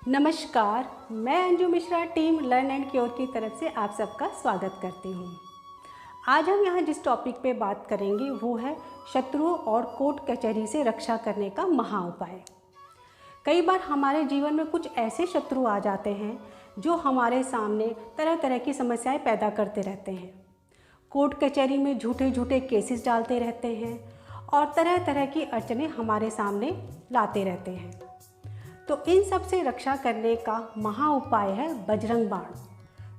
नमस्कार, मैं Anju Mishra team learn and cure की तरफ से आप सबका स्वागत करती हूँ। आज हम यहाँ जिस टॉपिक पे बात करेंगे वो है शत्रुओं और कोर्ट कचहरी से रक्षा करने का महा उपाय। कई बार हमारे जीवन में कुछ ऐसे शत्रु आ जाते हैं जो हमारे सामने तरह तरह की समस्याएं पैदा करते रहते हैं। कोर्ट कचहरी में झूठे झूठे केसेस डालते रहते हैं और तरह तरह की अड़चनें हमारे सामने लाते रहते हैं। तो इन सब से रक्षा करने का महा उपाय है बजरंग बाण।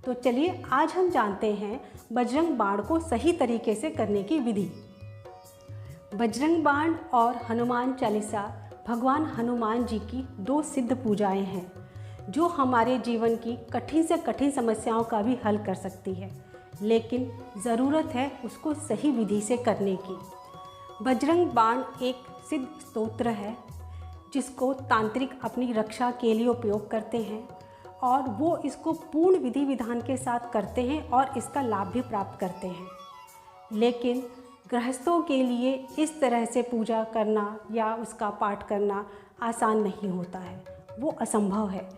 तो चलिए आज हम जानते हैं बजरंग बाण को सही तरीके से करने की विधि। बजरंग बाण और हनुमान चालीसा भगवान हनुमान जी की दो सिद्ध पूजाएं हैं जो हमारे जीवन की कठिन से कठिन समस्याओं का भी हल कर सकती है, लेकिन ज़रूरत है उसको सही विधि से करने की। बजरंग बाण एक सिद्ध स्तोत्र है जिसको तांत्रिक अपनी रक्षा के लिए उपयोग करते हैं और वो इसको पूर्ण विधि विधान के साथ करते हैं और इसका लाभ भी प्राप्त करते हैं। लेकिन गृहस्थों के लिए इस तरह से पूजा करना या उसका पाठ करना आसान नहीं होता है, वो असंभव है।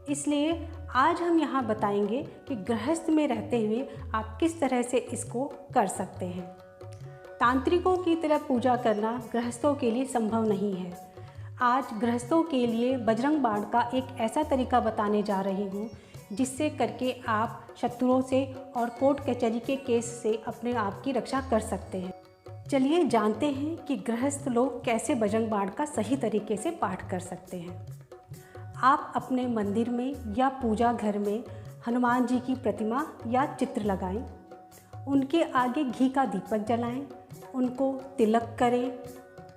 इसलिए आज हम यहाँ बताएंगे कि गृहस्थ में रहते हुए आप किस तरह से इसको कर सकते हैं। तांत्रिकों की तरह पूजा करना गृहस्थों के लिए संभव नहीं है। आज गृहस्थों के लिए बजरंग बाण का एक ऐसा तरीका बताने जा रही हूँ जिससे करके आप शत्रुओं से और कोर्ट कचहरी के केस से अपने आप की रक्षा कर सकते हैं। चलिए जानते हैं कि गृहस्थ लोग कैसे बजरंग बाण का सही तरीके से पाठ कर सकते हैं। आप अपने मंदिर में या पूजा घर में हनुमान जी की प्रतिमा या चित्र लगाएं, उनके आगे घी का दीपक जलाएं, उनको तिलक करें,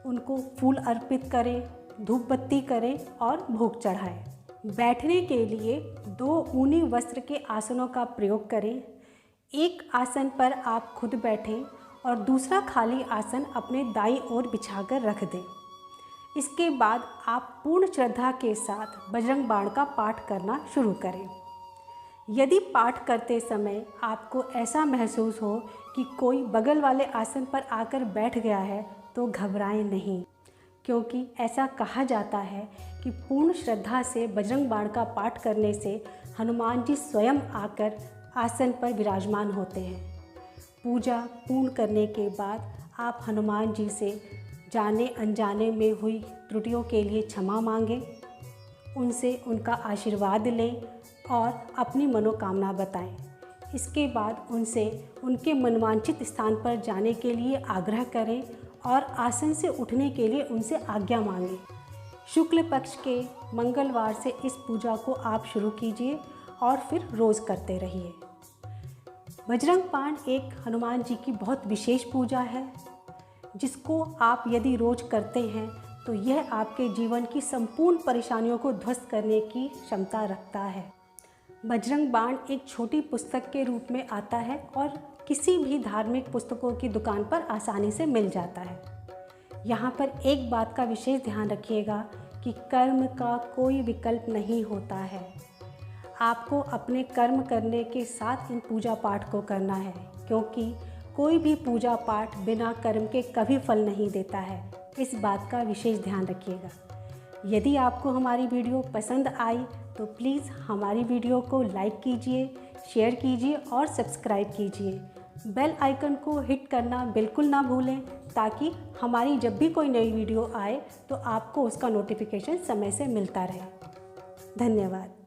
उनको फूल अर्पित करें, धूप बत्ती करें और भोग चढ़ाएं। बैठने के लिए 2 ऊनी वस्त्र के आसनों का प्रयोग करें। एक आसन पर आप खुद बैठें और दूसरा खाली आसन अपने दाईं ओर बिछाकर रख दें। इसके बाद आप पूर्ण श्रद्धा के साथ बजरंग बाण का पाठ करना शुरू करें। यदि पाठ करते समय आपको ऐसा महसूस हो कि कोई बगल वाले आसन पर आकर बैठ गया है तो घबराएं नहीं, क्योंकि ऐसा कहा जाता है कि पूर्ण श्रद्धा से बजरंग बाण का पाठ करने से हनुमान जी स्वयं आकर आसन पर विराजमान होते हैं। पूजा पूर्ण करने के बाद आप हनुमान जी से जाने अनजाने में हुई त्रुटियों के लिए क्षमा मांगें, उनसे उनका आशीर्वाद लें और अपनी मनोकामना बताएं। इसके बाद उनसे उनके मनवांछित स्थान पर जाने के लिए आग्रह करें और आसन से उठने के लिए उनसे आज्ञा मांगें। शुक्ल पक्ष के मंगलवार से इस पूजा को आप शुरू कीजिए और फिर रोज़ करते रहिए। बजरंग बाण एक हनुमान जी की बहुत विशेष पूजा है जिसको आप यदि रोज़ करते हैं तो यह आपके जीवन की संपूर्ण परेशानियों को ध्वस्त करने की क्षमता रखता है। बजरंग बाण एक छोटी पुस्तक के रूप में आता है और किसी भी धार्मिक पुस्तकों की दुकान पर आसानी से मिल जाता है। यहाँ पर एक बात का विशेष ध्यान रखिएगा कि कर्म का कोई विकल्प नहीं होता है। आपको अपने कर्म करने के साथ इन पूजा पाठ को करना है, क्योंकि कोई भी पूजा पाठ बिना कर्म के कभी फल नहीं देता है। इस बात का विशेष ध्यान रखिएगा। यदि आपको हमारी वीडियो पसंद आई तो प्लीज़ हमारी वीडियो को लाइक कीजिए, शेयर कीजिए और सब्सक्राइब कीजिए। बेल आइकन को हिट करना बिल्कुल ना भूलें ताकि हमारी जब भी कोई नई वीडियो आए तो आपको उसका नोटिफिकेशन समय से मिलता रहे। धन्यवाद।